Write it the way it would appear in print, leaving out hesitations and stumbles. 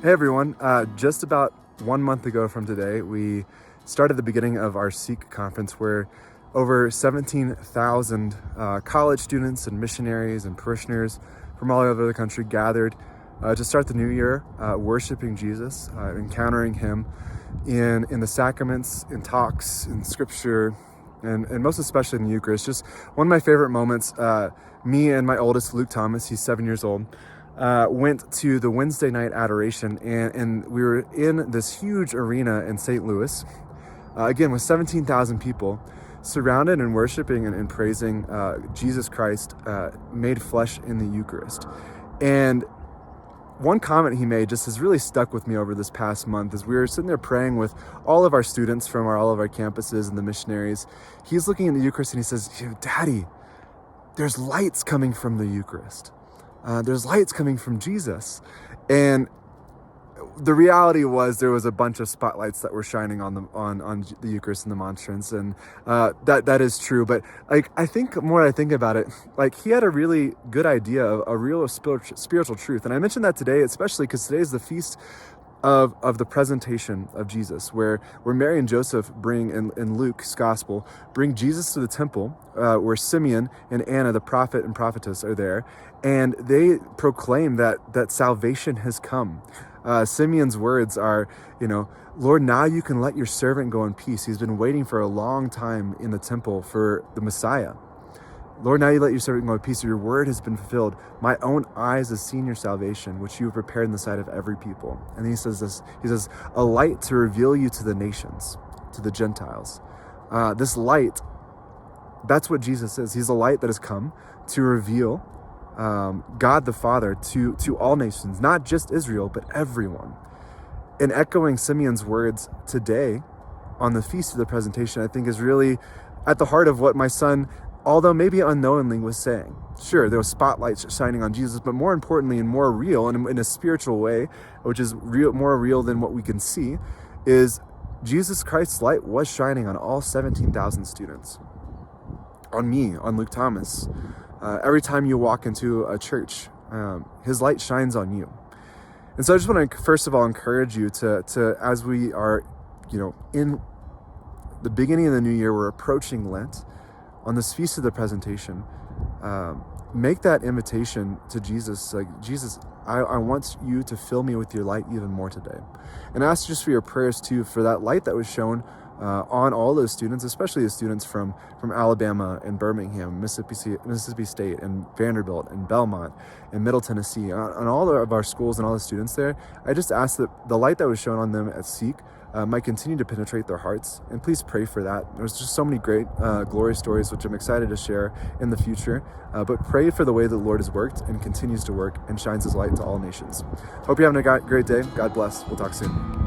Hey everyone, just about 1 month ago from today, we started the beginning of our Seek conference where over 17,000 college students and missionaries and parishioners from all over the country gathered to start the new year worshiping Jesus, encountering Him in the sacraments, in talks, in scripture, and most especially in the Eucharist. Just one of my favorite moments, me and my oldest, Luke Thomas, he's 7 years old, went to the Wednesday night adoration, and we were in this huge arena in St. Louis, again with 17,000 people, surrounded and worshiping and praising Jesus Christ made flesh in the Eucharist. And one comment he made just has really stuck with me over this past month as we were sitting there praying with all of our students from all of our campuses and the missionaries. He's looking at the Eucharist and he says, "Daddy, there's lights coming from the Eucharist. There's lights coming from Jesus." And the reality was there was a bunch of spotlights that were shining on the Eucharist and the monstrance, and that is true. But I think more I think about it, he had a really good idea of a real spiritual truth. And I mentioned that today, especially because today is the feast of the presentation of Jesus, where Mary and Joseph bring, in Luke's gospel, bring Jesus to the temple, where Simeon and Anna, the prophet and prophetess, are there, and they proclaim that salvation has come. Simeon's words are, "Lord, now you can let your servant go in peace. He's been waiting for a long time in the temple for the Messiah. Lord, now you let your servant go in peace. Your word has been fulfilled. My own eyes have seen your salvation, which you have prepared in the sight of every people." And he says this, he says, "A light to reveal you to the nations, to the Gentiles." This light, that's what Jesus is. He's a light that has come to reveal God the Father to all nations, not just Israel, but everyone. And echoing Simeon's words today on the Feast of the Presentation, I think is really at the heart of what my son, although maybe unknowingly, was saying. Sure, there was spotlights shining on Jesus, but more importantly and more real, and in a spiritual way, which is more real than what we can see, is Jesus Christ's light was shining on all 17,000 students. On me, on Luke Thomas. Every time you walk into a church, His light shines on you. And so I just want to, first of all, encourage you to as we are, in the beginning of the new year, we're approaching Lent, on this Feast of the Presentation, make that invitation to Jesus, Jesus, I want you to fill me with your light even more today. And ask just for your prayers too, for that light that was shown on all those students, especially the students from Alabama and Birmingham, Mississippi State and Vanderbilt and Belmont and Middle Tennessee, on all of our schools and all the students there. I just ask that the light that was shown on them at Seek might continue to penetrate their hearts, and please pray for that. There's just so many great glory stories which I'm excited to share in the future, but pray for the way the Lord has worked and continues to work and shines His light to all nations. Hope you're having a great day. God bless. We'll talk soon.